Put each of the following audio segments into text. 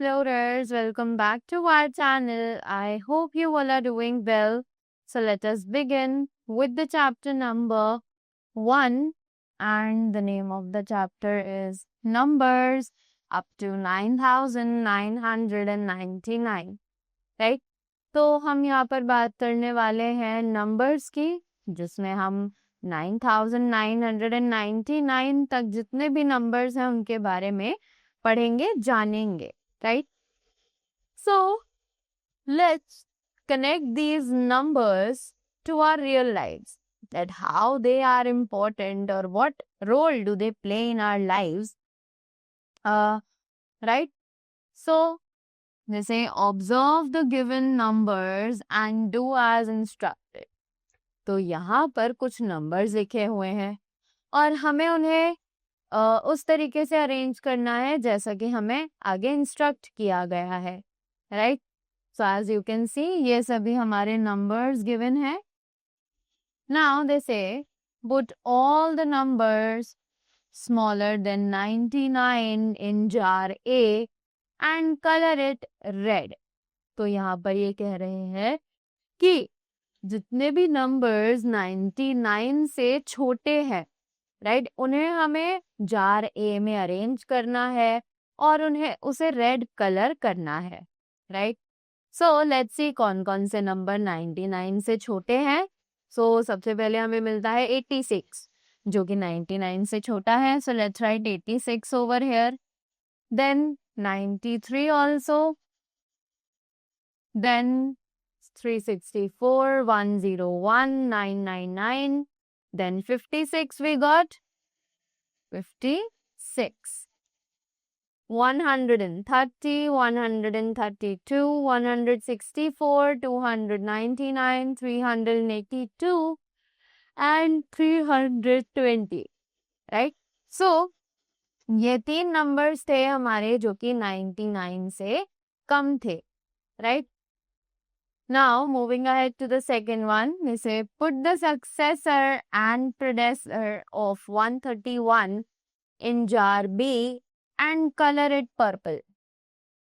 explorers, welcome back to our channel. I hope you all are doing well. So let us begin with the chapter number 1, and the name of the chapter is Numbers up to 9999, right? तो हम यहाँ पर बात करने वाले हैं numbers की, जिसमें हम 9999 तक जितने भी नंबर्स हैं उनके बारे में पढ़ेंगे, जानेंगे, right? So let's connect these numbers to our real lives, that how they are important or what role do they play in our lives, right? So they say observe the given numbers and do as instructed. तो यहाँ पर कुछ numbers लिखे हुए हैं और हमें उन्हें उस तरीके से अरेंज करना है जैसा कि हमें आगे इंस्ट्रक्ट किया गया है, right? So as you can see ये सभी हमारे नंबर्स गिवन है. Now they say put all the numbers smaller than 99 in jar A and colour it red. तो यहाँ पर ये कह रहे हैं कि जितने भी नंबर्स 99 से छोटे हैं, राइट, उन्हें हमें जार ए में अरेंज करना है और उन्हें उसे रेड कलर करना है, राइट? सो लेट्स सी कौन कौन से नंबर 99 से छोटे हैं. सो सबसे पहले हमें मिलता है 86, जो कि 99 से छोटा है. So let's write 86 over here. Then 93 also. Then 364, 101, 999. Then 56 we got 56. 130, 132, 164, 299, 382 and 320, right? So ये 3 नंबर्स थे हमारे जो कि 99 से कम थे, right? Now moving ahead to the second one, we say put the successor and predecessor of 131 in jar B and color it purple.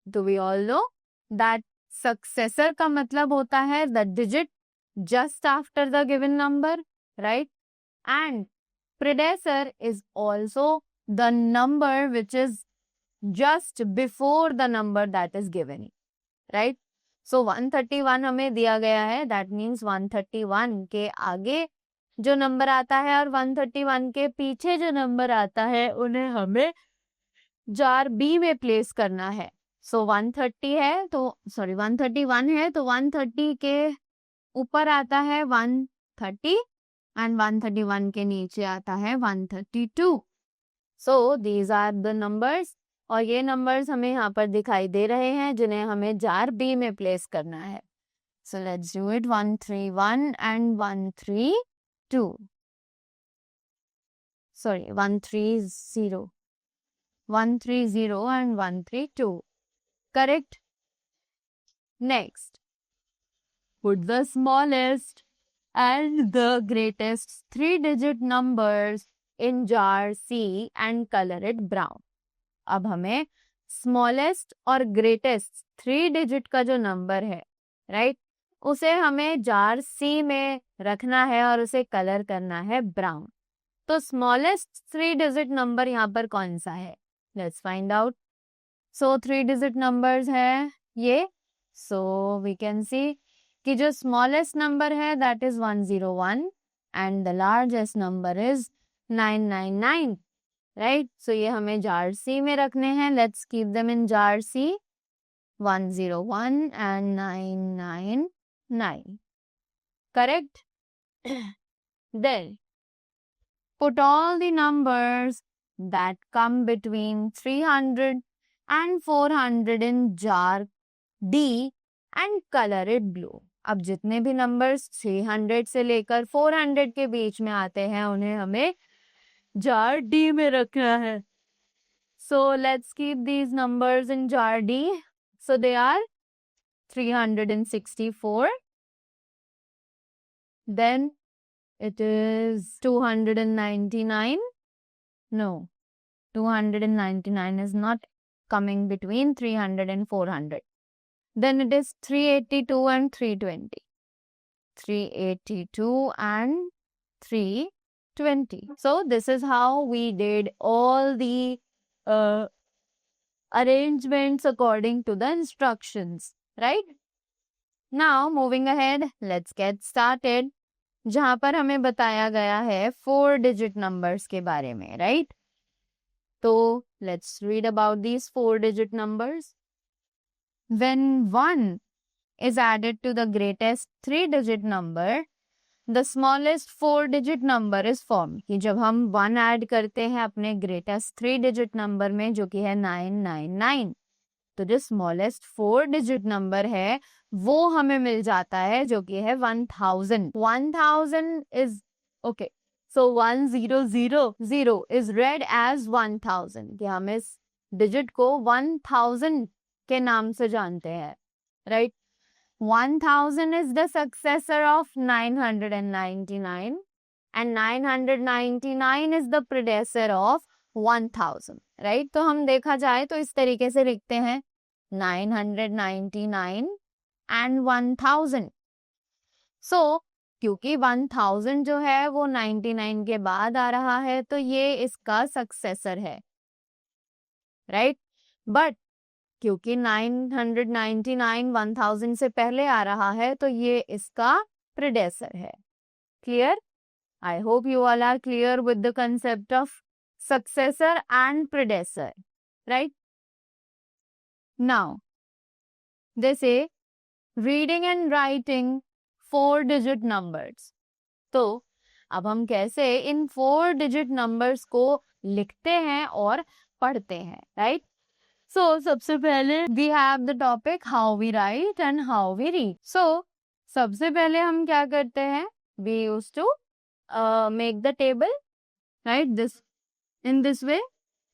Do we all know that successor का मतलब होता है the digit just after the given number, right? And predecessor is also the number which is just before the number that is given, right? So 131 हमें दिया गया है, that means 131 के आगे जो नंबर आता है और 131 के पीछे जो नंबर आता है उन्हें हमें जार बी में प्लेस करना है. सो 130 है तो 131 है तो 130 के ऊपर आता है 130 एंड 131 के नीचे आता है 132. So these are the numbers, और ये नंबर्स हमें यहाँ पर दिखाई दे रहे हैं जिन्हें हमें जार बी में प्लेस करना है. So let's do it. 131 and 132. Sorry 130 and 132. Correct? Next, put the smallest and the greatest 3-digit numbers in jar C and color it brown. अब हमें स्मॉलेस्ट और ग्रेटेस्ट 3 डिजिट का जो नंबर है, right, उसे हमें जार सी में रखना है और उसे कलर करना है ब्राउन. तो स्मॉलेस्ट 3 डिजिट नंबर यहाँ पर कौन सा है? Let's find out. So 3 digit numbers है ये. सो वी कैन सी कि जो स्मॉलेस्ट नंबर है that is 101 and the largest number is 999, right? So ये हमें जार सी में रखने हैं. Let's keep them in jar C. 101 and 999. Correct? Then put all the numbers that come between 300 and 400 in jar D and color it blue. अब जितने भी numbers 300 से लेकर 400 के बीच में आते हैं उन्हें हमें जार डी में रखना है. So let's keep these numbers in jar D. So they are 364, then it is 299. No, 299 is not coming between 300 and 400. Then it is 382 and 320. 382 and 320. So this is how we did all the arrangements according to the instructions, right? Now moving ahead, let's get started. जहाँ पर हमें बताया गया है 4 digit numbers के बारे में, right? तो let's read about these 4 digit numbers. When 1 is added to the greatest 3 digit number, the smallest 4 digit number is formed. कि जब हम 1 ऐड करते हैं अपने greatest 3 digit number में जो कि है 999, तो जो smallest 4 digit number है वो हमें मिल जाता है जो कि है 1000. 1000 is okay. So 1000 is read as 1000. कि हम इस digit को 1000 के नाम से जानते हैं, right? 1000 is the successor of 999 and 999 is the predecessor of 1000, right? तो हम देखा जाए तो इस तरीके से लिखते हैं 999 and 1000. So क्योंकि 1000 जो है वो 99 के बाद आ रहा है तो ये इसका सक्सेसर है, right? But क्योंकि 999 1000 से पहले आ रहा है तो ये इसका प्रेडेसर है. Clear? I hope you all are clear with the concept of successor and predecessor, right? Now, they say reading and writing 4 digit numbers. तो अब हम कैसे इन 4 digit numbers को लिखते हैं और पढ़ते हैं, right? So, सबसे पहले we have the topic how we write and how we read. So, सबसे पहले हम क्या करते हैं? We used to make the table, right? In this way.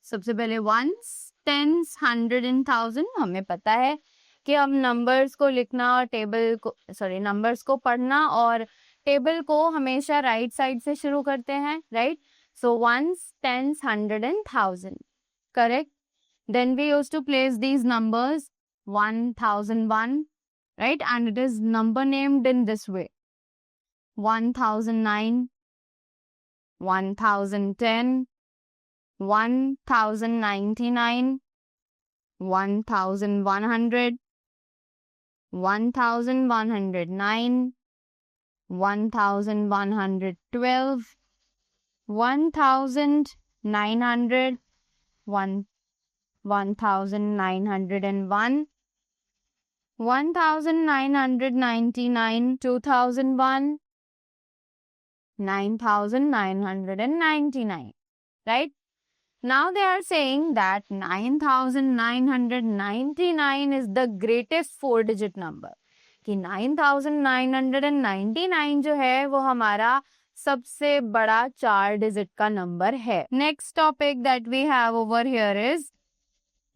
सबसे पहले ones, tens, 100 and 1000. हमें पता है कि हम numbers को लिखना और numbers को पढ़ना और table को हमेशा right side से शुरू करते हैं, right? So, ones, tens, 100 and 1000. Correct? Then we used to place these numbers 1001, right? And it is number named in this way. 1009, 1010, 1099, 1100, 1109, 1112, 1900, 1901, 1999, 2001, 9999, right? Now they are saying that 9999 is the greatest 4 digit number. कि 9999 जो है वो हमारा सबसे बड़ा 4 digit का number है. Next topic that we have over here is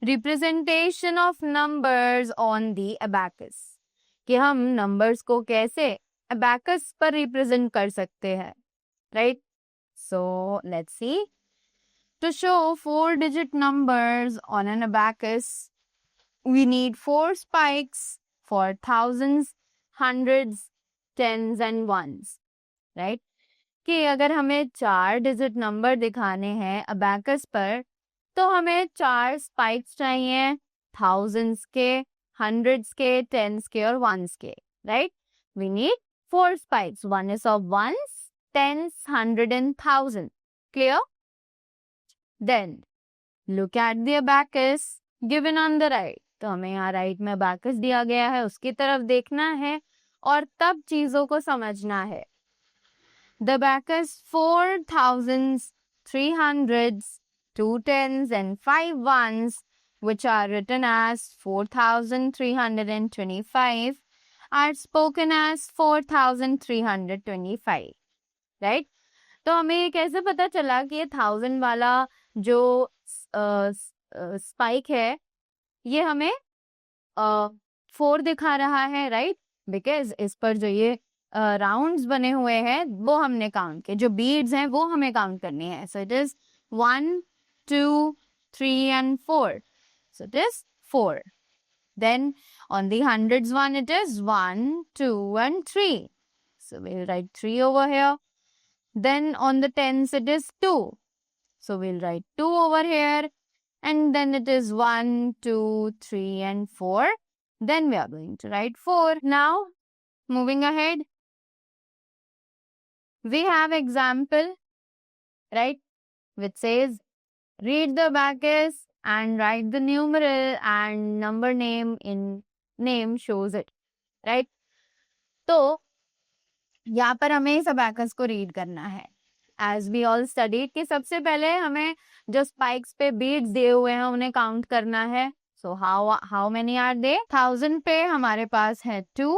representation of numbers on the abacus. कि हम numbers को कैसे abacus पर represent कर सकते हैं, right? So let's see. To show 4 digit numbers on an abacus, we need 4 spikes for thousands, hundreds, tens and ones, right? कि अगर हमें 4 digit number दिखाने हैं abacus पर तो हमें 4 spikes चाहिए thousands के, hundreds के, tens के और ones के, right? We need 4 spikes. One is of ones, tens, 100 and 1000. Clear? Then look at the abacus given on the right. तो हमें यहाँ right में abacus दिया गया है, उसकी तरफ देखना है और तब चीजों को समझना है. The abacus 4 thousands, 3 hundreds, 2 tens and 5 ones, which are written as 4,325, are spoken as 4,325, right? तो हमें ये कैसे पता चला कि ये 1000 वाला जो स्पाइक है ये हमें 4 दिखा रहा है, right? Because इस पर जो ये राउंड्स बने हुए हैं वो हमने काउंट किए, जो बीड्स हैं वो हमें काउंट करनी है. सो it is 1, 2, 3 and 4. So it is 4. Then on the hundreds one, it is 1, 2, and 3. So we'll write 3 over here. Then on the tens, it is 2. So we'll write 2 over here. And then it is 1, 2, 3, and 4. Then we are going to write 4. Now, moving ahead, we have example, right, which says, read the abacus and write the numeral and number name in name shows it, right? तो यहाँ पर हमें इस abacus को read करना है. As we all studied कि सबसे पहले हमें जो spikes पे beads दिए हुए हैं उन्हें count करना है. So how many are they? 1000 पे हमारे पास है 2.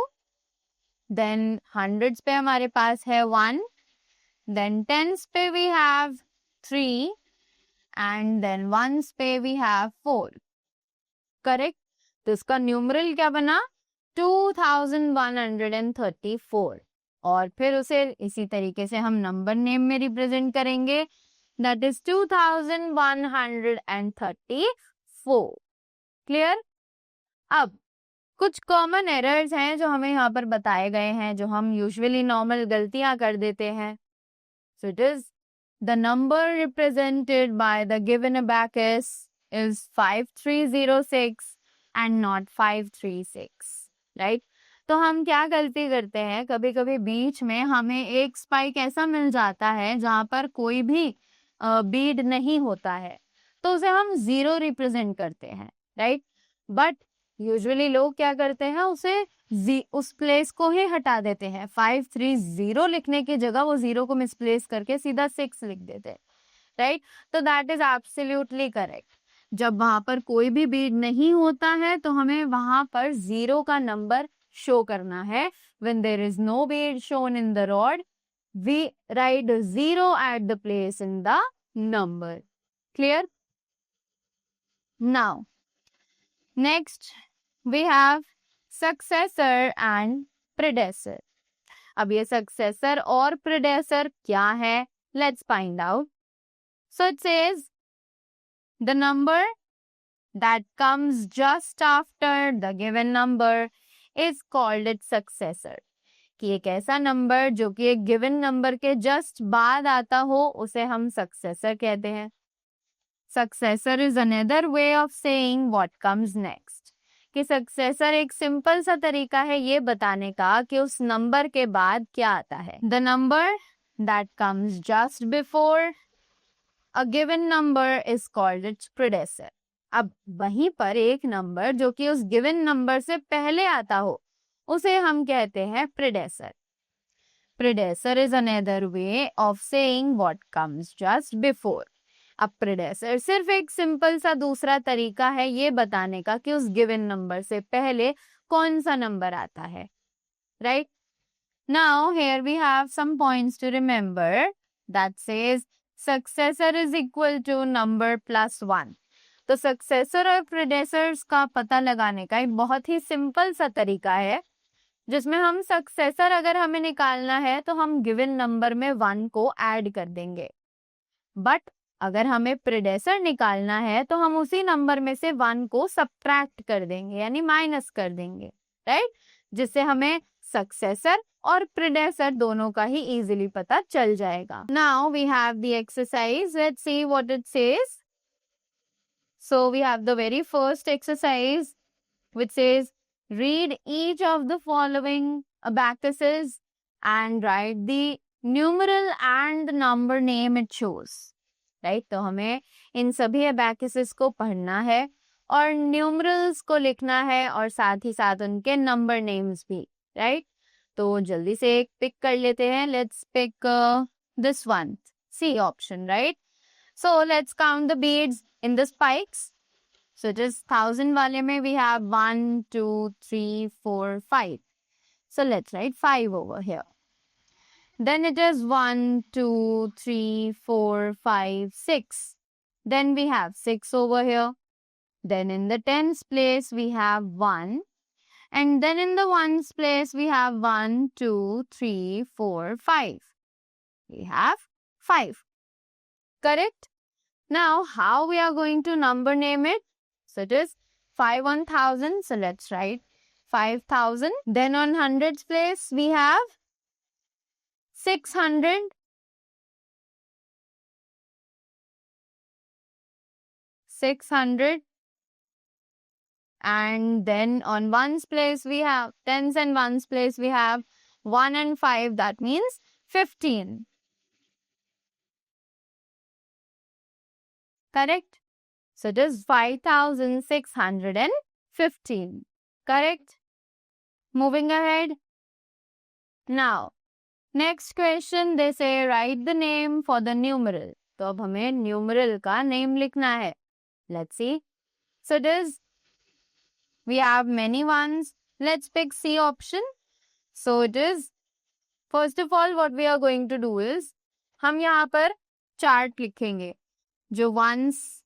Then hundreds पे हमारे पास है 1. Then tens पे we have 3. And then ones पे we have 4. Correct? तो इसका न्यूमरल क्या बना? 2134. और फिर उसे इसी तरीके से हम नंबर नेम में रिप्रेजेंट करेंगे. That is 2134. क्लियर? अब कुछ कॉमन एरर्स हैं जो हमें यहाँ पर बताए गए हैं, जो हम यूजुअली नॉर्मल गलतियां कर देते हैं. So it is the number represented by the given abacus is 5306 and not 536, right? तो हम क्या गलती करते हैं, कभी कभी बीच में हमें एक स्पाइक ऐसा मिल जाता है जहां पर कोई भी बीड नहीं होता है, तो उसे हम 0 रिप्रेजेंट करते हैं, राइट? बट यूजुअली लोग क्या करते हैं, उसे उस प्लेस को ही हटा देते हैं. 530 लिखने की जगह वो 0 को मिसप्लेस करके सीधा 6 लिख देते हैं, राइट? तो दैट इज एब्सोल्युटली करेक्ट. जब वहां पर कोई भी बीड नहीं होता है तो हमें वहां पर 0 का नंबर शो करना है. When there is no bead shown in the rod, we write 0 at the place in the number. Clear? Now next we have successor and predecessor. अब ये सक्सेसर और प्रेडेसर क्या है, let's find out. So it says the number that comes just after the given number is called its successor. कि एक ऐसा number जो कि एक गिवन नंबर के जस्ट बाद आता हो उसे हम सक्सेसर कहते हैं. Successor is another way of saying what comes next. कि सक्सेसर एक सिंपल सा तरीका है ये बताने का कि उस नंबर के बाद क्या आता है. The number that comes just before a given number is called its predecessor. अब वहीं पर एक नंबर जो कि उस गिवन नंबर से पहले आता हो उसे हम कहते हैं predecessor. Predecessor is another way of saying what comes just before. अब प्रेडेसर सिर्फ एक सिंपल सा दूसरा तरीका है ये बताने का कि उस गिवन नंबर से पहले कौन सा नंबर आता है, right? Now here we have some points to remember. That says successor is equal to number plus 1. तो सक्सेसर और प्रेडेसर्स का पता लगाने का एक बहुत ही सिंपल सा तरीका है जिसमें हम सक्सेसर अगर हमें निकालना है तो हम गिवन नंबर में 1 को ऐड कर देंगे. बट अगर हमें प्रेडेसर निकालना है तो हम उसी नंबर में से 1 को सबट्रैक्ट कर देंगे, यानी माइनस कर देंगे, राइट? जिससे हमें सक्सेसर और प्रेडेसर दोनों का ही इजीली पता चल जाएगा. Now we have the exercise. Let's see what it says. So we have the very first exercise which says read each of the following abacuses and write the numeral and the number name it shows. Right? तो हमें इन सभी abacuses को पढ़ना है और numerals को लिखना है और साथ ही साथ उनके number names भी. Right? तो जल्दी से एक पिक कर लेते हैं. Let's pick this one. C option, right? So let's count the beads in the spikes. So it is 1000 wale mein we have 1, 2, 3, 4, 5. So let's write 5 over here. Then it is 1, 2, 3, 4, 5, 6. Then we have 6 over here. Then in the tens place we have 1. And then in the ones place we have 1, 2, 3, 4, 5. We have 5. Correct? Now, how we are going to number name it? So it is 5 on 1000. So let's write 5000. Then on hundreds place we have 600. And then on ones place we have tens, and ones place we have 1 and 5. That means 15. Correct? So it is 5615. Correct? Moving ahead. Now, next question, they say write the name for the numeral. तो अब हमें numeral का name लिखना है. Let's see. So it is, we have many ones. Let's pick C option. So it is, first of all, what we are going to do is, हम यहाँ पर chart लिखेंगे जो ones,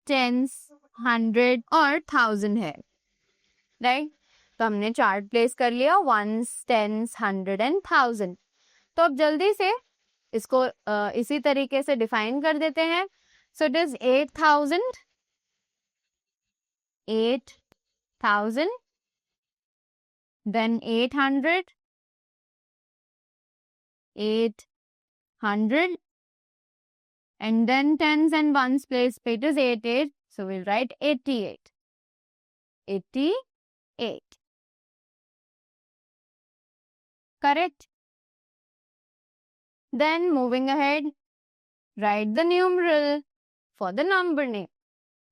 tens, 100 और 1000 है. राइट? तो हमने चार्ट प्लेस कर लिया ones, tens, 100 and 1000. तो अब जल्दी से इसको इसी तरीके से डिफाइन कर देते हैं. So it is 8000, 8000, then 800, 800, and then tens and ones place पे it is 88. So we'll write 88. 88. Correct? Then moving ahead, write the numeral for the number name.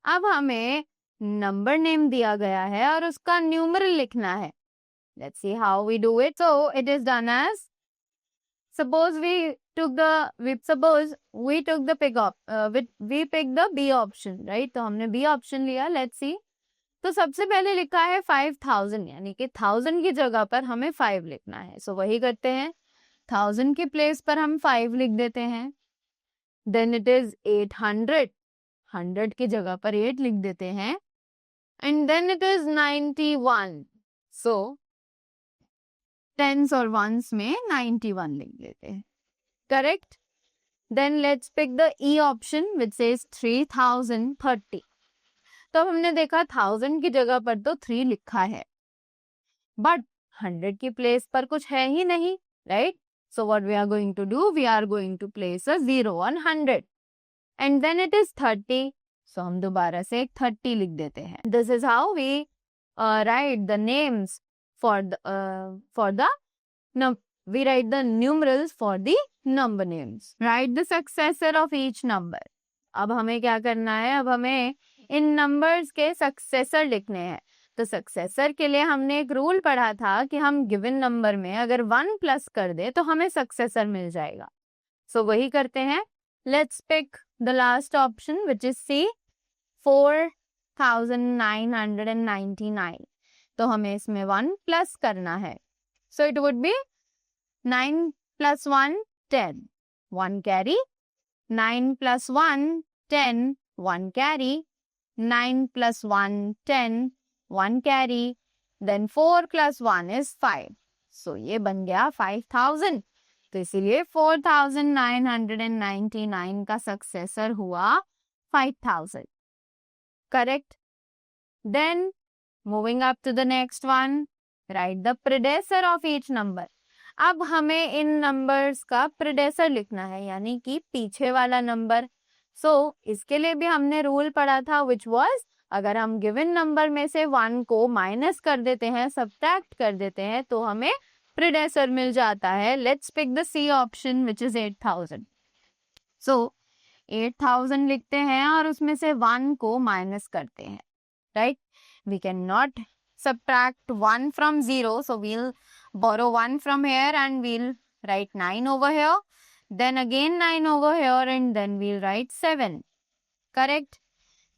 अब हमें number name दिया गया है और उसका numeral लिखना है. Let's see how we do it. So it is done as, suppose we picked the B option, right? तो हमने B option लिया. Let's see. तो सबसे पहले लिखा है 5000, यानी कि 1000 की जगह पर हमें 5 लिखना है. So वही करते हैं. 1000 के प्लेस पर हम 5 लिख देते हैं. Then it is 800. 100 की जगह पर 8 लिख देते हैं. And then it is 91. So tens और ones में 91 लिख देते हैं. Correct? Then let's pick the E option which says 3030. तो अब हमने देखा 1000 की जगह पर तो 3 लिखा है. But 100 की प्लेस पर कुछ है ही नहीं. Right? So what we are going to do? We are going to place a 0 on 100. And then it is 30. So हम दोबारा से एक 30 लिख देते हैं. This is how we write the names we write the numerals for the number names. Write the successor of each number. अब हमें क्या करना है? अब हमें इन numbers के successor लिखने हैं. तो successor के लिए हमने एक रूल पढ़ा था कि हम given number में अगर 1 प्लस कर दे तो हमें successor मिल जाएगा. So वही करते हैं. Let's pick the last option which is C, 4999. तो हमें इसमें 1 प्लस करना है. So it would be 9 plus 1, 10. 1 carry. 9 plus 1, 10. 1 carry. 9 plus 1, 10. 1 carry. Then 4 plus 1 is 5. So ये बन गया 5000. तो इसीलिए 4999 का सक्सेसर हुआ 5000. Correct? Then moving up to the next one, write the predecessor of each number. अब हमें इन नंबर्स का प्रेडेसर लिखना है, यानी कि पीछे वाला नंबर. सो इसके लिए भी हमने रूल पढ़ा था which was, अगर हम गिवन नंबर में से 1 को माइनस कर देते हैं, सब्ट्रैक्ट कर देते हैं, तो हमें प्रेडेसर मिल जाता है. Let's pick the C option which is 8000. So 8000 लिखते हैं और उसमें से 1 को माइनस करते हैं. Right? We can not subtract 1 from 0, so we'll borrow 1 from here and we'll write 9 over here, then again 9 over here, and then we'll write 7. Correct?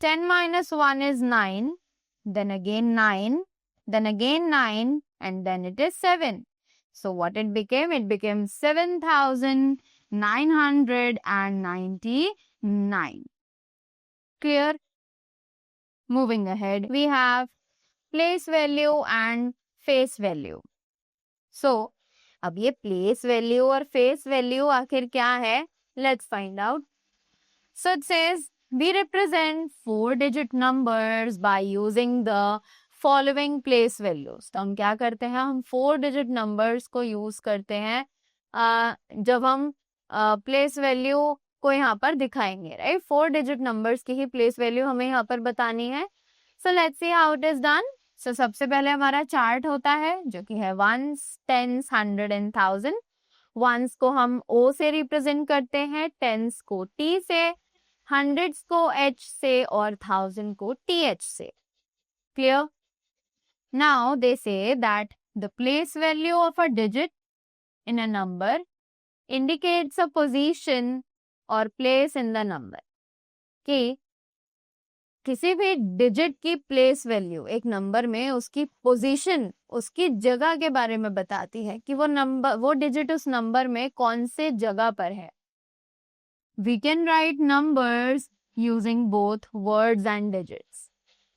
10 minus 1 is 9, then again 9, then again 9, and then it is 7. So what it became? It became 7999. Clear? Moving ahead, we have place value and face value. So, अब ये place value और face value आखिर क्या है? Let's find out. So it says we represent 4-digit numbers by using the following place values. तो हम क्या करते हैं, हम 4-digit numbers को यूज करते हैं जब हम प्लेस वैल्यू को यहाँ पर दिखाएंगे, राइट. 4-digit numbers की ही प्लेस वैल्यू हमें यहाँ पर बतानी है. So let's see how it is done. So सबसे पहले हमारा चार्ट होता है जो कि है वंस, टेंस, 100 एंड 1000. वंस को हम O से रिप्रेजेंट करते हैं, टेंस को T से, हंड्रेड्स को H से और 1000 को TH से. Clear. Now they say that the place value of a digit in a number indicates a position or place in the number. कि किसी भी डिजिट की प्लेस वैल्यू एक नंबर में उसकी पोजीशन, उसकी जगह के बारे में बताती है कि वो डिजिट उस नंबर में कौन से जगह पर है. We can write numbers using both words and digits.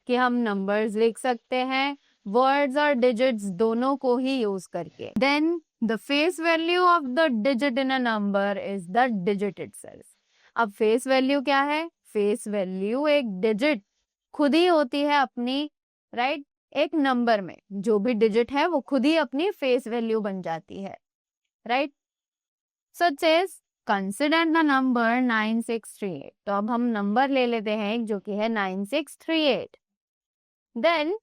कि हम नंबर्स लिख सकते हैं वर्ड्स और डिजिट्स दोनों को ही यूज करके. Then the face value of the digit in a number is the digit itself. अब फेस वैल्यू क्या है? फेस वैल्यू एक डिजिट खुद ही होती है अपनी, राइट. एक नंबर में जो भी डिजिट है वो खुद ही अपनी फेस वैल्यू बन जाती है, right. So it says consider the number 9638. तो अब हम नंबर ले लेते हैं जो कि है 9638. Then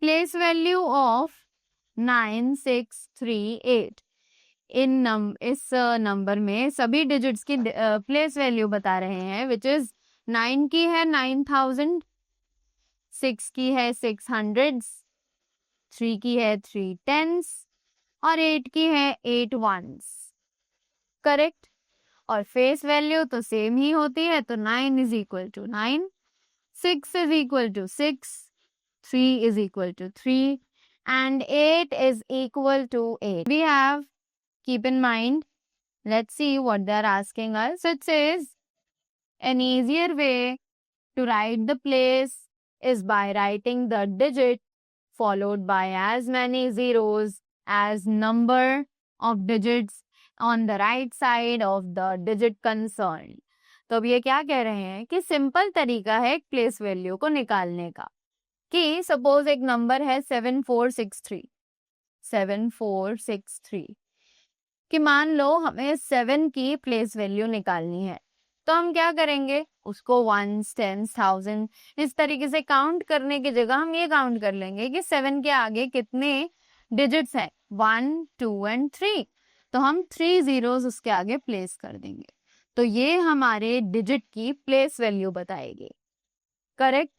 place value of 9638. इस नंबर में सभी डिजिट्स की प्लेस वैल्यू बता रहे हैं, विच इज 9 की है 9000, 6 की है 600, 3 की है 3 10s और 8 की है 8 1s. करेक्ट. और फेस वैल्यू तो सेम ही होती है, तो 9 is equal to 9, 6 is equal to 6, 3 is equal to 3 and 8 is equal to 8. We have, keep in mind, let's see what they are asking us. So it says an easier way to write the place is by writing the digit followed by as many zeros as number of digits on the right side of the digit concerned. तो अब ये क्या कह रहे हैं कि simple तरीका है एक प्लेस वैल्यू को निकालने का. कि सपोज एक नंबर है 7463 कि मान लो हमें 7 की प्लेस वैल्यू निकालनी है. तो हम क्या करेंगे, उसको 1s, 10s, 1000 इस तरीके से काउंट करने की जगह हम ये काउंट कर लेंगे कि 7 के आगे कितने डिजिट्स हैं, 1, 2 एंड 3. तो हम 3 zeros उसके आगे प्लेस कर देंगे. तो ये हमारे डिजिट की प्लेस वैल्यू बताएगी. करेक्ट.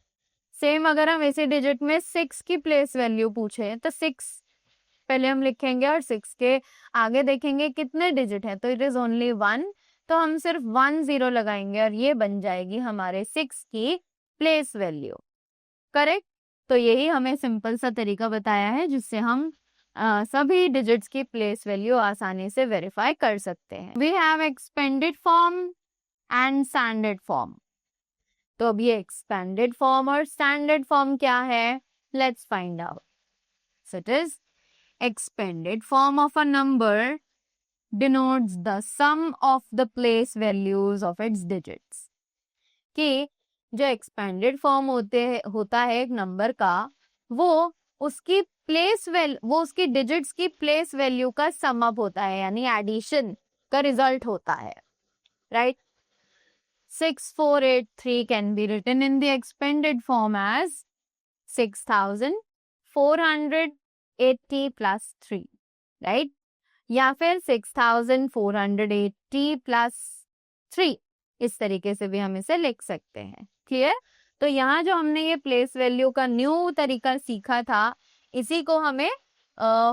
सेम अगर हम इसी डिजिट में 6 की प्लेस वैल्यू पूछे तो 6 पहले हम लिखेंगे और 6 के आगे देखेंगे कितने डिजिट है, तो इट इज ओनली 1. तो हम सिर्फ 1 0 लगाएंगे और ये बन जाएगी हमारे 6 की प्लेस वैल्यू. करेक्ट. तो यही हमें सिंपल सा तरीका बताया है जिससे हम सभी डिजिट्स की प्लेस वैल्यू आसानी से वेरीफाई कर सकते हैं. We have expanded form and standard form. तो अब ये एक्सपेंडेड फॉर्म और स्टैंडर्ड फॉर्म क्या है, let's find out. So it is expanded form of a number denotes the sum of the place values of its digits. कि जो expanded form होता है एक नंबर का, वो उसकी वो उसकी डिजिट्स की प्लेस वैल्यू का सम अप होता है, यानी एडिशन का रिजल्ट होता है, right. 6483 can be written in the expanded form as 6480 plus 3, right? या फिर 6480 plus 3, इस तरीके से भी हम इसे लिख सकते हैं. क्लियर. तो यहाँ जो हमने ये प्लेस वैल्यू का न्यू तरीका सीखा था, इसी को हमें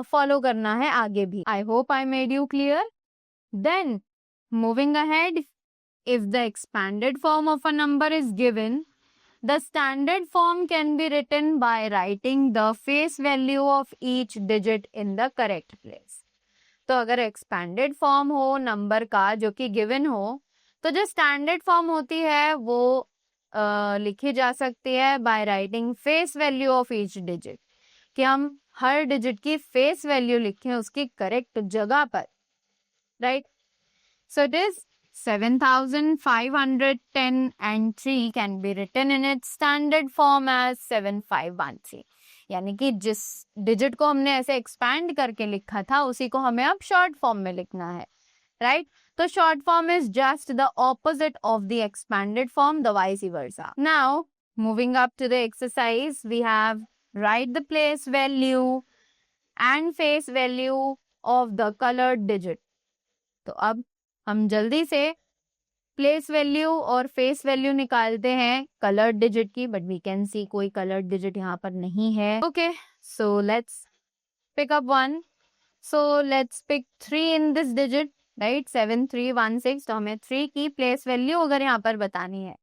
फॉलो करना है आगे भी. I hope I made you clear. Then moving ahead, if the expanded form of a number is given, the standard form can be written by writing the face value of each digit in the correct place. तो अगर expanded form हो number का जो कि given हो, तो जो standard form होती है वो लिखी जा सकती है by writing face value of each digit. कि हम हर डिजिट की फेस वैल्यू लिखें उसकी करेक्ट जगह पर, right. So it is 7,510 and 3 can be written in its standard form as 7513. यानी कि जिस डिजिट को हमने ऐसे एक्सपैंड करके लिखा था उसी को हमें अब शॉर्ट फॉर्म में लिखना है, राइट? तो short form is just the opposite of the expanded form, the vice versa. Now moving up to the exercise, we have write the place value and face value of the coloured digit. तो अब हम जल्दी से place value और face value निकालते हैं coloured digit की, but we can see कोई कलर्ड डिजिट यहाँ पर नहीं है. Okay, so let's pick up one. So let's pick 3 in this digit, right? 7316. तो हमें 3 की प्लेस वैल्यू अगर यहाँ पर बतानी है,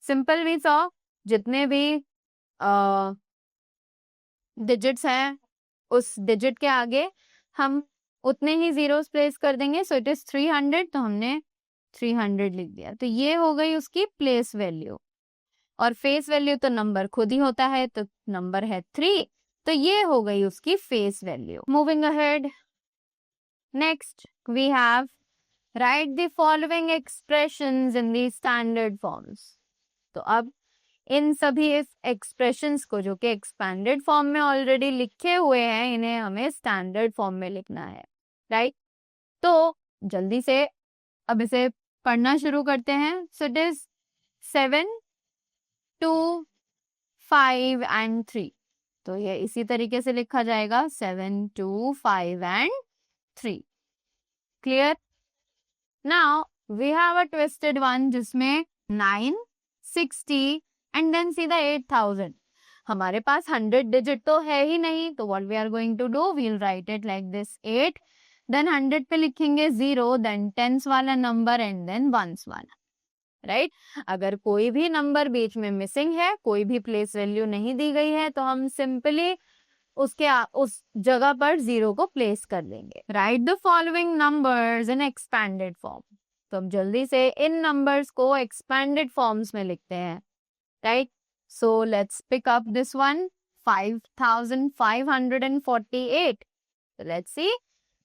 सिंपल वी सॉ जितने भी डिजिट्स हैं उस डिजिट के आगे हम उतने ही जीरोस प्लेस कर देंगे. सो इट इज 300, तो हमने 300 लिख दिया. तो ये हो गई उसकी प्लेस वैल्यू. और फेस वैल्यू तो नंबर खुद ही होता है, तो नंबर है 3, तो ये हो गई उसकी face value. Moving ahead, next we have write the following expressions in the standard forms. तो अब इन सभी इस एक्सप्रेशंस को जो कि एक्सपैंडेड फॉर्म में ऑलरेडी लिखे हुए हैं, इन्हें हमें स्टैंडर्ड फॉर्म में लिखना है, राइट? तो जल्दी से अब इसे पढ़ना शुरू करते हैं. So it is 7, 2, 5 and 3. तो ये इसी तरीके से लिखा जाएगा 7, 2, 5 and 3. Clear? Now we have a twisted one जिसमें 9, 60 एंड देन सीधा 8000. हमारे पास 100 डिजिट तो है ही नहीं, तो what we are going to do, we will write it like this 8, then 100 पे लिखेंगे 0, देन टेंस वाला नंबर एंड देन वंस वाला, राइट? अगर कोई भी नंबर बीच में मिसिंग है, कोई भी प्लेस वैल्यू नहीं दी गई है, तो हम सिंपली उस जगह पर 0 को प्लेस कर देंगे. Write the following numbers in expanded form. तो हम जल्दी से इन नंबर्स को एक्सपैंडेड फॉर्म्स में लिखते हैं, right? So let's pick up this one, 5548. Let's see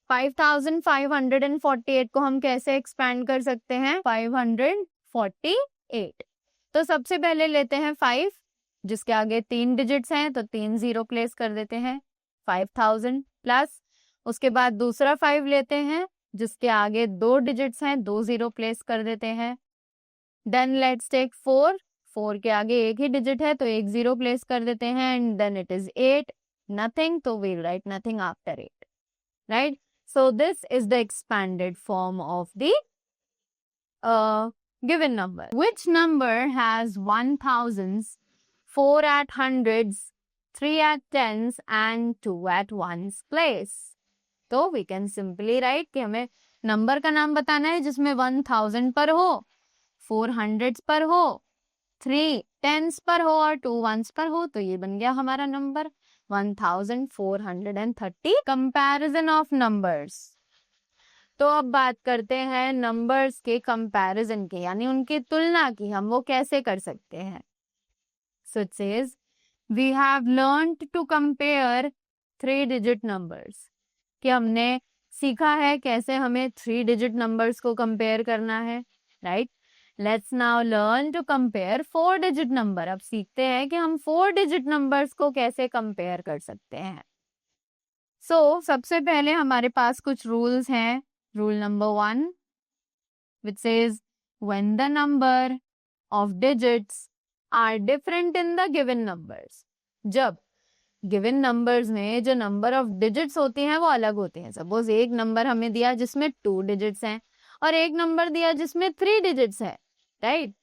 5548 को हम कैसे एक्सपैंड कर सकते हैं? 548. तो सबसे पहले लेते हैं 5, जिसके आगे 3 डिजिट्स हैं, तो 3 0 प्लेस कर देते हैं. 5000 प्लस उसके बाद दूसरा 5 लेते हैं जिसके आगे 2 डिजिट्स हैं, 2 0 प्लेस कर देते हैं. देन लेट्स टेक 4 के आगे एक ही डिजिट है, तो 1 0 प्लेस कर देते हैं. And then it is 8, nothing, तो we'll write nothing after 8, right? So this is the expanded form of the given number. Which number has 1000s, 4 at hundreds, 3 at tens and 2 at ones place? तो we can simply write कि हमें number का नाम बताना है जिसमें 1000 पर हो, 4 hundreds पर हो, 3 tens पर हो और 2 ones पर हो. तो ये बन गया हमारा नंबर 1430. Comparison of numbers. तो अब बात करते हैं नंबर्स के कंपैरिजन के, यानी उनकी तुलना की. हम वो कैसे कर सकते हैं? So it says we have learned to compare 3 digit numbers. कि हमने सीखा है कैसे हमें 3 डिजिट नंबर्स को कंपेयर करना है, right? Let's now learn to compare 4 digit number. अब सीखते हैं कि हम 4 डिजिट नंबर्स को कैसे कंपेयर कर सकते हैं. सो सबसे पहले हमारे पास कुछ रूल्स हैं. Rule number 1 which says when the number of digits are different in the given numbers. जब गिवन नंबर्स में जो नंबर ऑफ डिजिट्स होती हैं वो अलग होते हैं. सपोज एक नंबर हमें दिया जिसमें 2 डिजिट्स हैं और एक नंबर दिया जिसमें 3 डिजिट्स है, राइट?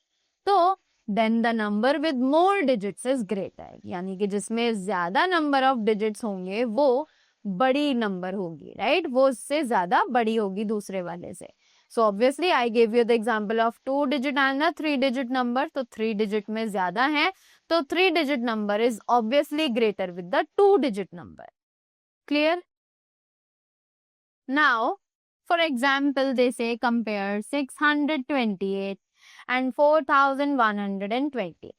तो then the number with more digits is greater, यानी कि जिसमें ज्यादा नंबर ऑफ डिजिट्स होंगे वो बड़ी नंबर होगी, राइट? वो उससे ज्यादा बड़ी होगी दूसरे वाले से. So obviously I give you the example of 2 digit and a 3 digit number. तो 3 डिजिट में ज्यादा है, तो 3 digit number is obviously greater with the 2 digit number. Clear? Now for example they say compare 628 and 4120.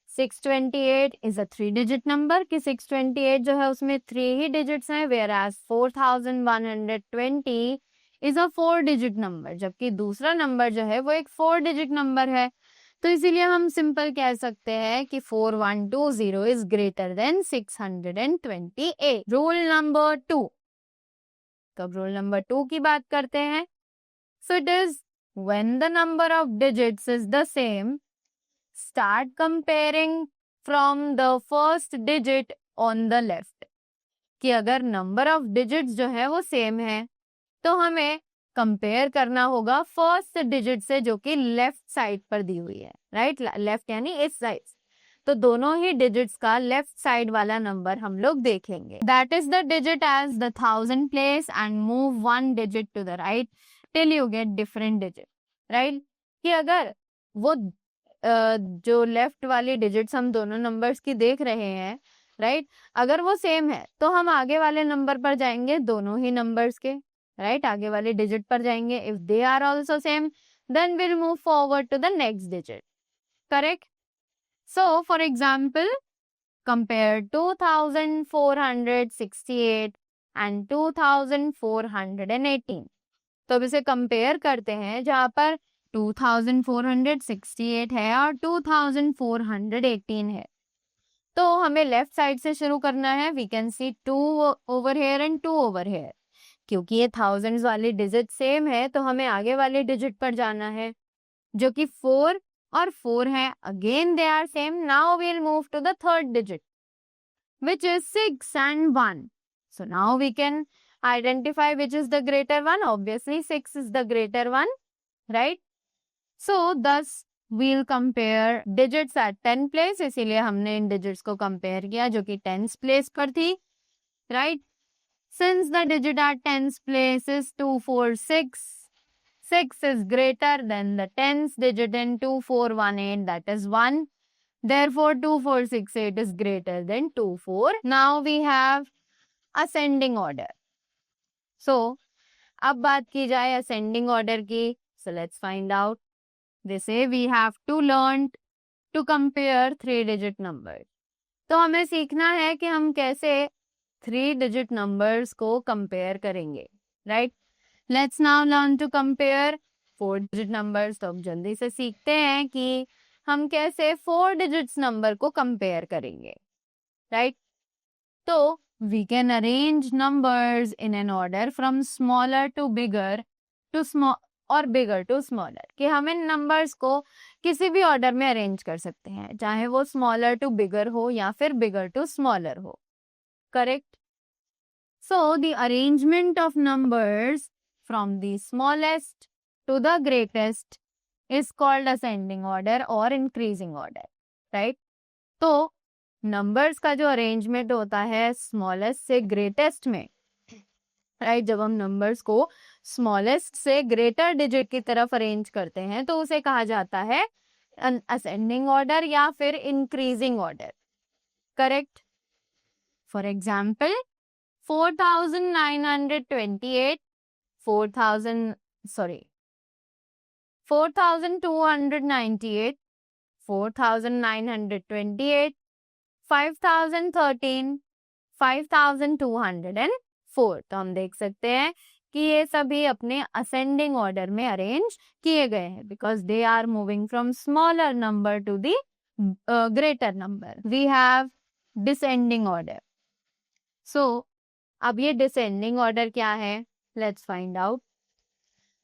628 is a 3 digit number कि 628 जो है उसमें 3 ही digits हैं, whereas 4120 is a 4 digit number, जबकि दूसरा नंबर जो है वो एक 4 डिजिट नंबर है। तो इसीलिए हम सिंपल कह सकते हैं कि 4120 is greater than 628। Rule number 2, तो अब रूल नंबर 2 की बात करते हैं। So it is when the number of digits is the same, start comparing from the first digit on the left. कि अगर नंबर ऑफ डिजिट्स जो है वो सेम है तो हमें कंपेयर करना होगा फर्स्ट डिजिट से जो कि लेफ्ट साइड पर दी हुई है, राइट? लेफ्ट यानी इस साइड। तो दोनों ही डिजिट्स का लेफ्ट साइड वाला नंबर हम लोग देखेंगे। That is the digit as the 1000 place and move 1 digit to the right till you get different digit, right? कि अगर वो जो लेफ्ट वाली डिजिट्स हम दोनों नंबर्स की देख रहे हैं, राइट, अगर वो सेम है तो हम आगे वाले नंबर पर जाएंगे, दोनों ही नंबर्स के, राइट, आगे वाले डिजिट पर जाएंगे। If they are also same then will move forward to the next digit, correct? So for example compare 2468 and 2418। तो अब इसे कंपेयर करते हैं जहां पर 2468 है और 2418 है। तो हमें लेफ्ट साइड से शुरू करना है। We can see 2 over here and 2 over here. क्योंकि ये थाउजेंड्स वाली डिजिट सेम है तो हमें आगे वाले डिजिट पर जाना है जो कि 4 और 4 है। Again they are same. Now we will move to the third digit which is 6 and 1. So now we can identify which is the greater one. Obviously 6 is the greater one, right? So thus we'll compare digits at 10 place. इसीलिए हमने इन digits को compare किया जो कि 10th place पर थी, right? Since the digit at 10th place is 246, 6 is greater than the 10th digit in 2418, that is 1. Therefore 2468 is greater than 24. Now we have ascending order. So अब बात की जाए ascending order की. So let's find out. They say we have to learn to compare 3-digit numbers. तो हमें सीखना है कि हम कैसे 3-digit numbers को compare करेंगे, right? Let's now learn to compare 4-digit numbers. तो अब जल्दी से सीखते हैं कि हम कैसे 4 digits number को compare करेंगे, right? तो we can arrange numbers in an order from smaller to bigger to small और bigger to smaller. कि हम इन numbers को किसी भी order में arrange कर सकते हैं, चाहे वो smaller to bigger हो या फिर bigger to smaller हो, correct? So the arrangement of numbers from the smallest to the greatest is called ascending order or increasing order, right? तो नंबर्स का जो अरेंजमेंट होता है स्मॉलेस्ट से ग्रेटेस्ट में, राइट, जब हम नंबर्स को स्मॉलेस्ट से ग्रेटर डिजिट की तरफ अरेंज करते हैं तो उसे कहा जाता है असेंडिंग ऑर्डर या फिर increasing order, correct? For example 4928 4298 4928 5013 5204। तो हम देख सकते हैं कि ये सभी अपने असेंडिंग ऑर्डर में अरेंज किए गए हैं because they are moving from smaller number to the greater number. We have descending order. So अब ये डिसेंडिंग ऑर्डर क्या है? Let's find out.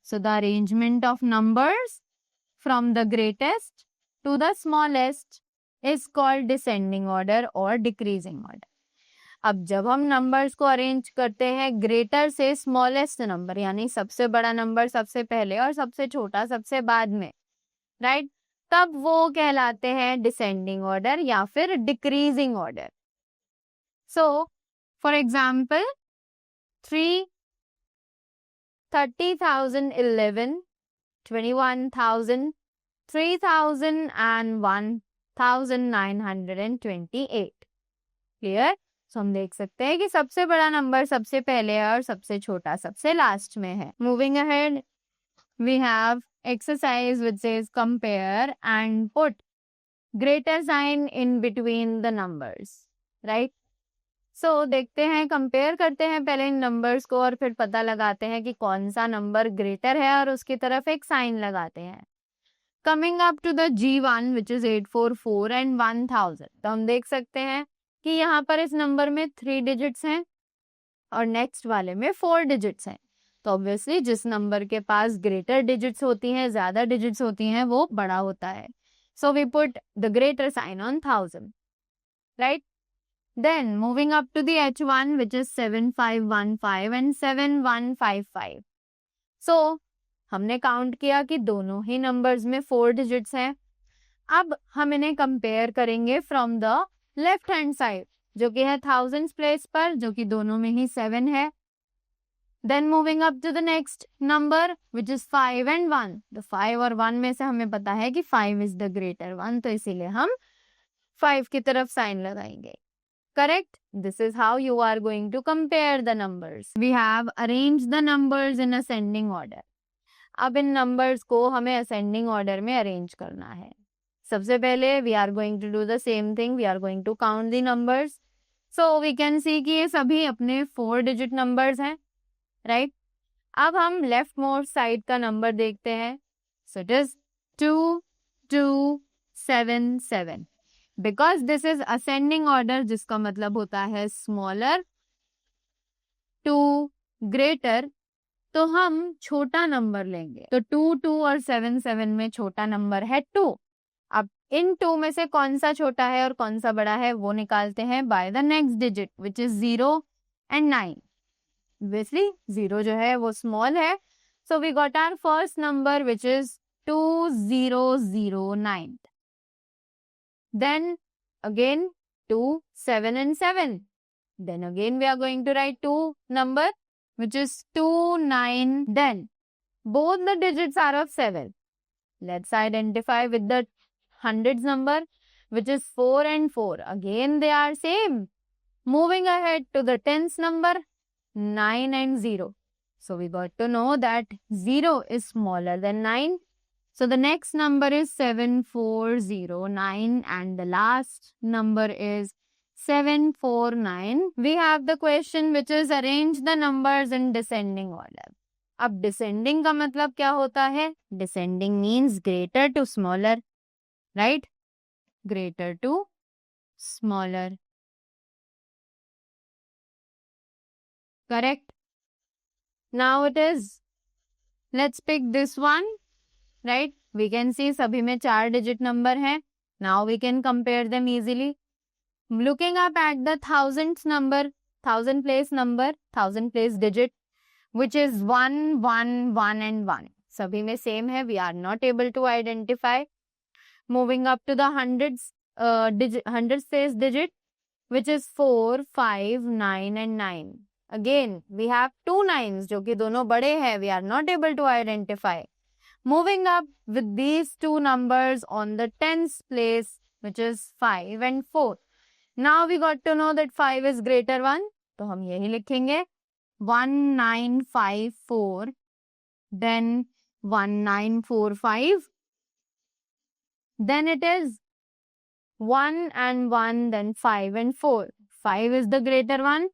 So the arrangement of numbers from the greatest to the smallest is called descending order or decreasing order. अब जब हम numbers को arrange करते हैं ग्रेटर से स्मॉलेस्ट नंबर यानी सबसे बड़ा नंबर सबसे पहले और सबसे छोटा सबसे बाद में, राइट, तब वो कहलाते हैं डिसेंडिंग ऑर्डर या फिर decreasing order. So for example 30,011 21,000 3,000 and 1,928. Clear? So हम देख सकते हैं कि सबसे बड़ा नंबर सबसे पहले है और सबसे छोटा सबसे लास्ट में है. Moving ahead we have exercise which says compare and put greater sign in between the numbers, right? देखते हैं, कंपेयर करते हैं पहले इन नंबर्स को और फिर पता लगाते हैं कि कौन सा नंबर ग्रेटर है और उसकी तरफ एक साइन लगाते हैं। Coming up to the G1 which is 844 and 1000, तो हम देख सकते हैं कि यहाँ पर इस नंबर में 3 डिजिट्स हैं और नेक्स्ट वाले में 4 डिजिट्स हैं। तो ऑब्वियसली जिस नंबर के पास ग्रेटर डिजिट्स होती हैं, ज्यादा डिजिट्स होती हैं, वो बड़ा होता है। So we put the greater sign on 1000, right? Then moving up to the H1 which is 7515 and 7155. So हमने काउंट किया कि दोनों ही नंबर्स में 4 डिजिट्स हैं। अब हम इन्हें कंपेयर करेंगे from the left hand side, जो कि है थाउजेंड्स प्लेस पर, जो कि दोनों में ही 7 है। Then moving up to the next number which is 5 and 1. तो 5 और 1 में से हमें पता है कि 5 इज द ग्रेटर वन, तो इसीलिए हम 5 की तरफ साइन लगाएंगे। Correct? This is how you are going to compare the numbers. We have arranged the numbers in ascending order. अब इन numbers को हमें ascending order में arrange करना है। सबसे पहले we are going to do the same thing. We are going to count the numbers. So we can see कि ये सभी अपने 4 digit numbers हैं, right? अब हम लेफ्ट मोस्ट साइड का नंबर देखते हैं। So it is 2277. Because this is ascending order, जिसका मतलब होता है smaller to greater, तो हम छोटा नंबर लेंगे। तो 2, 2 और 7, 7 में छोटा नंबर है 2। अब इन 2 में से कौन सा छोटा है और कौन सा बड़ा है वो निकालते हैं by the next digit which is 0 and 9। Obviously 0 जो है वो स्मॉल है, so we got our first number which is 2009. Then again 2, 7 and 7. Then again we are going to write 2 number which is 2, 9. Then both the digits are of 7. Let's identify with the hundreds number which is 4 and 4. Again they are same. Moving ahead to the tens number 9 and 0. So we got to know that 0 is smaller than 9. So the next number is 7409 and the last number is 749. We have the question which is arrange the numbers in descending order. अब descending का मतलब क्या होता है? Descending means greater to smaller, right? Greater to smaller. Correct? Now it is, let's pick this one. Right? We can see सभी में 4 digit number है. Now we can compare them easily. Looking up at the thousands number, 1000 place number, 1000 place digit, which is 1, 1, 1 and 1. सभी में same है. We are not able to identify. Moving up to the hundreds place digit, which is 4, 5, 9 and 9. Again, we have 2 9s जो कि दोनों बड़े हैं. We are not able to identify. Moving up with these 2 numbers on the tens place, which is 5 and 4. Now we got to know that 5 is greater 1. तो हम यही लिखेंगे 1954, then 1945. Then it is 1 and 1, then 5 and 4. 5 is the greater one.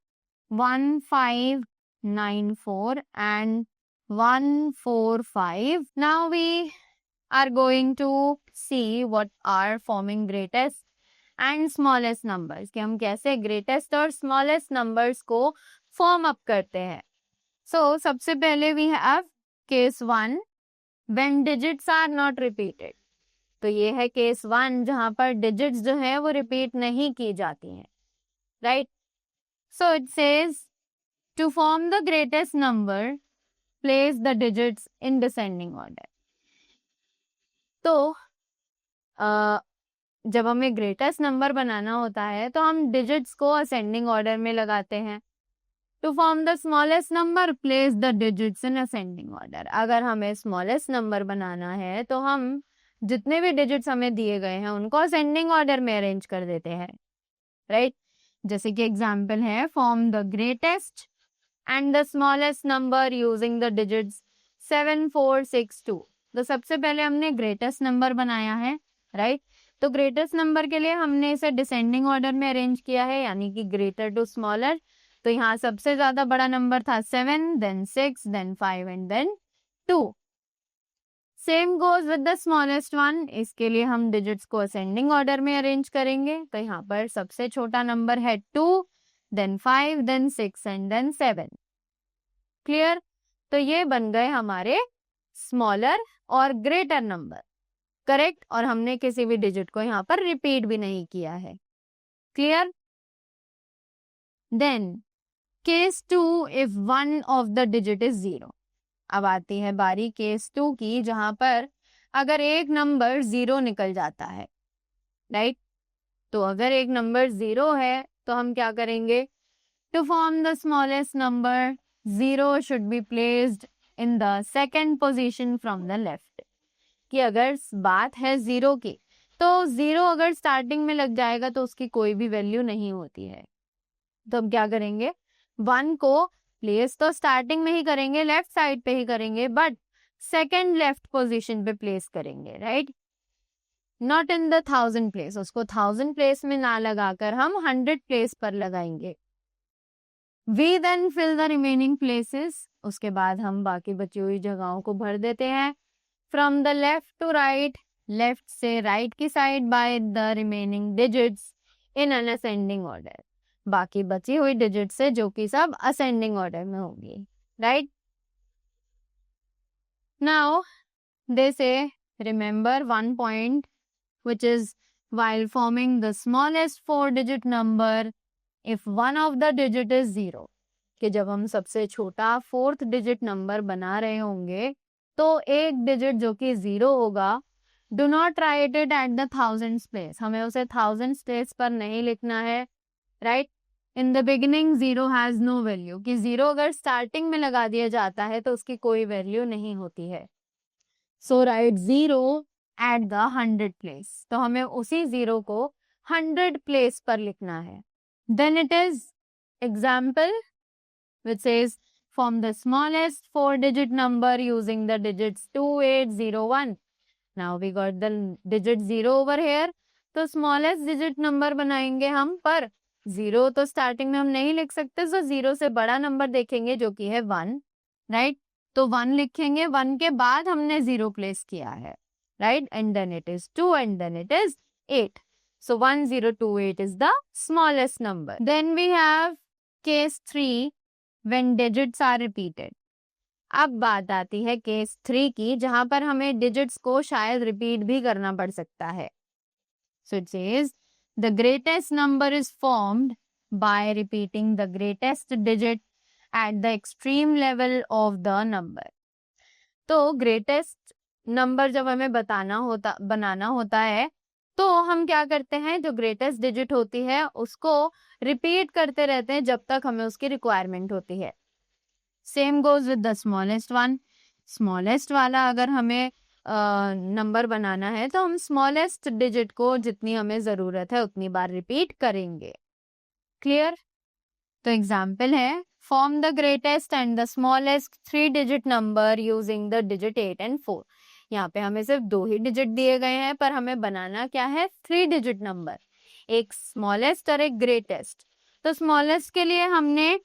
1594 and 145. Now we are going to see what are forming greatest and smallest numbers, कि हम कैसे greatest और smallest numbers को form up करते हैं। So सबसे पहले we have case 1 when digits are not repeated. तो ये है case 1 जहाँ पर digits जो है वो repeat नहीं की जाती हैं, right? So it says to form the greatest number, place the digits in descending order. तो जब हमें greatest number बनाना होता है तो हम digits को ascending order में लगाते हैं. To form the smallest number, place the digits in ascending order. अगर हमें smallest number बनाना है तो हम जितने भी digits हमें दिए गए हैं उनको ascending order में arrange कर देते हैं, right? जैसे कि example है form the greatest and the smallest number using the digits 7462. तो सबसे पहले हमने greatest number बनाया है, right? तो ग्रेटेस्ट नंबर के लिए हमने इसे डिसेंडिंग ऑर्डर में अरेंज किया है, यानी कि ग्रेटर टू स्मॉलर। तो यहाँ सबसे ज्यादा बड़ा नंबर था 7, then 6, then 5 and then 2। Same goes with the smallest one. इसके लिए हम डिजिट्स को असेंडिंग ऑर्डर में अरेंज करेंगे। तो यहाँ पर सबसे छोटा नंबर है 2, then 5, then 6 and then 7। Clear? तो ये बन गए हमारे स्मॉलर और ग्रेटर नंबर। करेक्ट? और हमने किसी भी डिजिट को यहाँ पर रिपीट भी नहीं किया है। Clear? Then case 2, if one of the digit is 0। अब आती है बारी केस 2 की, जहां पर अगर एक नंबर 0 निकल जाता है, राइट? तो अगर एक नंबर 0 है तो हम क्या करेंगे? To form the smallest number, 0 should be placed in the second position from the left. कि अगर बात है 0 की, तो 0 अगर स्टार्टिंग में लग जाएगा तो उसकी कोई भी वैल्यू नहीं होती है। तो हम क्या करेंगे? 1 को प्लेस तो स्टार्टिंग में ही करेंगे, लेफ्ट साइड पे ही करेंगे, बट सेकेंड लेफ्ट पोजीशन पे प्लेस करेंगे, right? Not in the 1000 place. उसको 1000 प्लेस में ना लगाकर हम 100 प्लेस पर लगाएंगे। We then fill the remaining places. उसके बाद हम बाकी बची हुई जगहों को भर देते हैं। From the left to right, left से राइट की side by the remaining digits in an ascending order. बाकी बची हुई डिजिट से, जो कि सब असेंडिंग ऑर्डर में होगी, राइट? नाउ दे से remember one point which is while forming the smallest 4-digit number, if one of the digit is 0, कि जब हम सबसे छोटा 4th digit नंबर बना रहे होंगे तो एक डिजिट जो कि 0 होगा, do not write it at the thousands place। हमें उसे thousands place पर नहीं लिखना है, right? In the beginning 0 has no value, कि 0 अगर स्टार्टिंग में लगा दिया जाता है तो उसकी कोई वैल्यू नहीं होती है। सो राइट 0 एट द 100 प्लेस। तो हमें उसी 0 को 100 प्लेस पर लिखना है। Then it is example which says form the smallest 4-digit number using the digits 2801। Now we got the digit 0 over here. तो स्मॉलेस्ट डिजिट नंबर बनाएंगे हम, पर 0 तो स्टार्टिंग में हम नहीं लिख सकते, सो 0 से बड़ा नंबर देखेंगे जो कि है 1, राइट? तो 1 लिखेंगे, 1 के बाद हमने 0 प्लेस किया है, right? And then it is 2 and then it is 8. So 1028 is the smallest number. Then we have case 3 when digits are repeated. अब बात आती है केस 3 की, जहां पर हमें डिजिट्स को शायद रिपीट भी करना पड़ सकता है। So it says the greatest number is formed by repeating the greatest digit at the extreme level of the number. तो ग्रेटेस्ट नंबर जब हमें बनाना होता है तो हम क्या करते हैं? जो ग्रेटेस्ट डिजिट होती है उसको रिपीट करते रहते हैं जब तक हमें उसकी रिक्वायरमेंट होती है। Same goes with the smallest one. Smallest वाला अगर हमें नंबर बनाना है तो हम स्मॉलेस्ट डिजिट को जितनी हमें जरूरत है उतनी बार रिपीट करेंगे। क्लियर? तो एग्जाम्पल है form the greatest and the smallest 3-digit number using the digit 8 and 4। यहाँ पे हमें सिर्फ 2 ही डिजिट दिए गए हैं, पर हमें बनाना क्या है? 3-digit नंबर, एक स्मॉलेस्ट और एक ग्रेटेस्ट। तो स्मॉलेस्ट के लिए हमने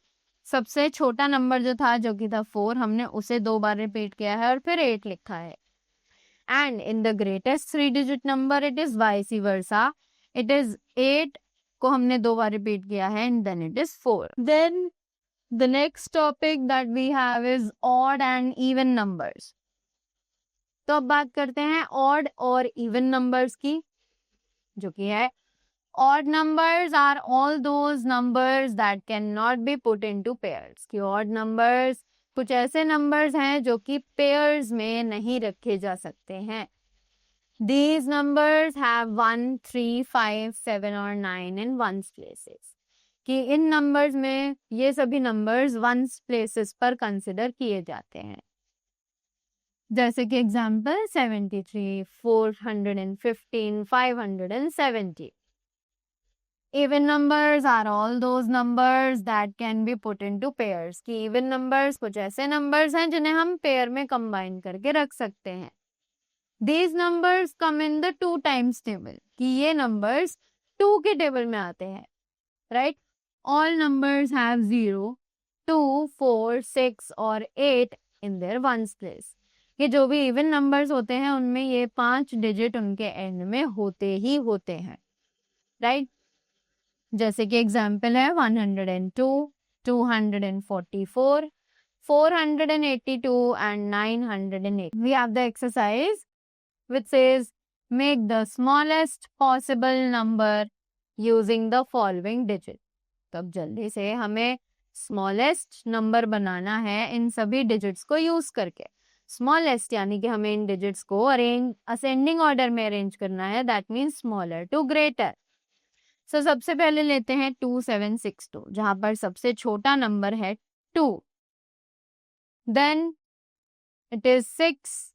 सबसे छोटा नंबर जो था, जो कि था 4, हमने उसे 2 बार रिपीट किया है और फिर 8 लिखा है। And in the greatest 3-digit number it is vice versa, it is 8 को हमने 2 बार रिपीट किया है and then it is 4। Then the next topic that we have is odd and even numbers. तो अब बात करते हैं ऑड और इवन नंबर्स की, जो कि है odd numbers are all those numbers that cannot be put into pairs। कि odd numbers कुछ ऐसे numbers हैं जो कि pairs में नहीं रखे जा सकते हैं। These numbers have 1, 3, 5, 7 और 9 in ones places। कि इन numbers में ये सभी numbers ones places पर consider किए जाते हैं। जैसे कि example 73, 415, 570। Even numbers are all those numbers that can be put into pairs। कि even numbers कुछ ऐसे numbers हैं जिन्हें हम pair में combine करके रख सकते हैं। These numbers come in the 2 times table, कि ये numbers 2 के टेबल में आते हैं, right? All numbers have 0, 2, 4, 6 और 8 in their ones place. कि जो भी इवन नंबर्स होते हैं उनमें ये 5 डिजिट उनके एंड में होते ही होते हैं, राइट? जैसे कि एग्जाम्पल है 102, 244, 482 and 908. We have the exercise which says make the smallest possible number using the following digit. तो अब जल्दी से हमें स्मॉलेस्ट नंबर बनाना है इन सभी डिजिट्स को यूज करके. स्मॉलेस्ट यानी कि हमें इन डिजिट्स को अरेंज असेंडिंग ऑर्डर में अरेंज करना है. That means smaller to greater. So सबसे पहले लेते हैं 2762, जहां पर सबसे छोटा नंबर है 2. Then it is 6,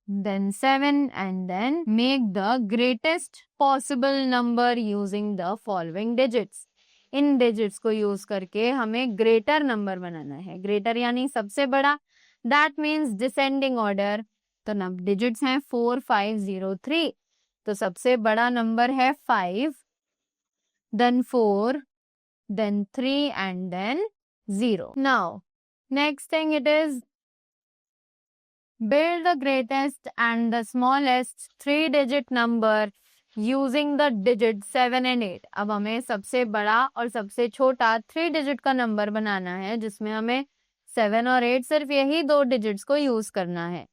then 7 and then make the greatest possible number using the following digits. In digits को यूज करके हमें greater number बनाना है. greater यानी सबसे बड़ा. that means descending order. तो नंबर digits हैं 4, 5, 0, 3. तो सबसे बड़ा नंबर है 5, then 4, then 3 and then 0. Now next thing it is build the greatest and the smallest 3-digit number using the digit 7 and 8. अब हमें सबसे बड़ा और सबसे छोटा 3 डिजिट का नंबर बनाना है जिसमें हमें 7 और 8 सिर्फ यही 2 डिजिट्स को यूज करना है.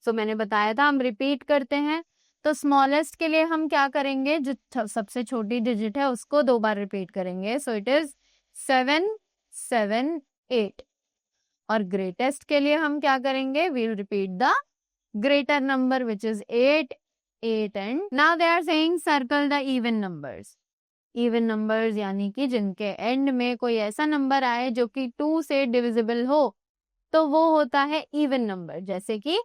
सो मैंने बताया था हम रिपीट करते हैं. तो स्मॉलेस्ट के लिए हम क्या करेंगे, जो सबसे छोटी डिजिट है उसको 2 बार रिपीट करेंगे. सो इट इज 7, 7, 8. और ग्रेटेस्ट के लिए हम क्या करेंगे, we will repeat the greater number which is 8, 8 and now they are saying circle the even numbers. Even numbers यानी कि जिनके एंड में कोई ऐसा नंबर आए जो कि 2 से डिविजिबल हो, तो वो होता है इवन नंबर. जैसे कि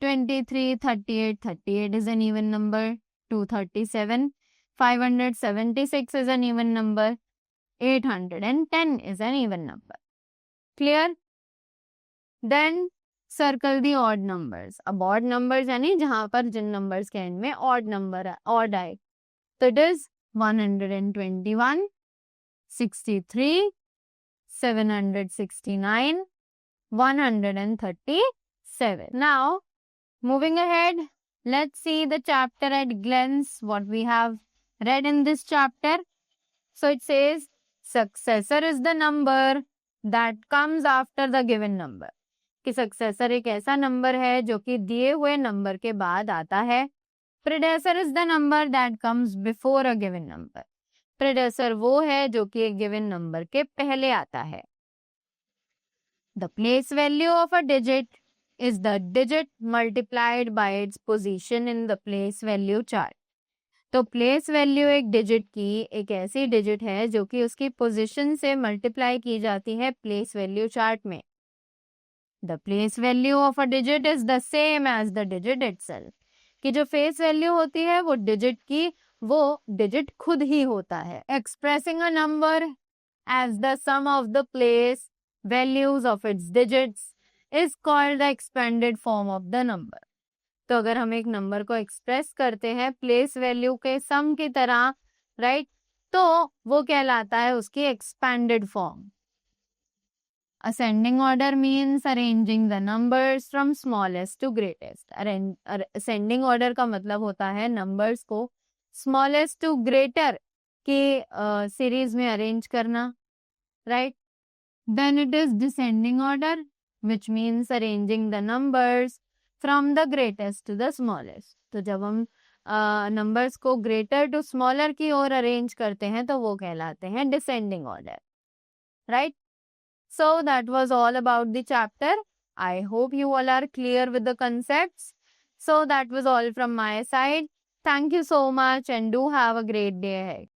23, 38, 38 is an even number. 237, 576 is an even number. 810 is an even number. Clear? Then circle the odd numbers. अब odd numbers यानी जहां पर जिन numbers के end में odd number odd आए. तो it is 121, 63, 769, 137. Now moving ahead, let's see the chapter at glance, what we have read in this chapter. So it says successor is the number that comes after the given number. कि successor एक ऐसा number है जो कि दिए हुए number के बाद आता है. Predecessor is the number that comes before a given number. Predecessor वो है जो कि एक गिवन नंबर के पहले आता है. The place value of a digit is the digit multiplied by its position in the place value chart. तो प्लेस वैल्यू एक डिजिट की एक ऐसी डिजिट है जो कि उसकी पोजीशन से मल्टीप्लाई की जाती है प्लेस वैल्यू चार्ट में. The place value of a digit is the same as the digit itself. कि जो फेस वैल्यू होती है वो डिजिट की वो डिजिट खुद ही होता है. Expressing a number as the sum of the place values of its digits is called the expanded form of the number. तो अगर हम एक नंबर को एक्सप्रेस करते हैं प्लेस वैल्यू के सम की तरह, राइट, तो वो कहलाता है उसकी expanded form. Ascending order means arranging the numbers from smallest to greatest. Ascending order का मतलब होता है नंबर्स को स्मॉलेस्ट टू ग्रेटर के सीरीज में अरेंज करना, right. Then it is descending order which means arranging the numbers from the greatest to the smallest. तो जब हम numbers को greater to smaller की ओर arrange करते हैं तो वो कहलाते हैं descending order, right? So that was all about the chapter. I hope you all are clear with the concepts. So that was all from my side. Thank you so much and do have a great day ahead.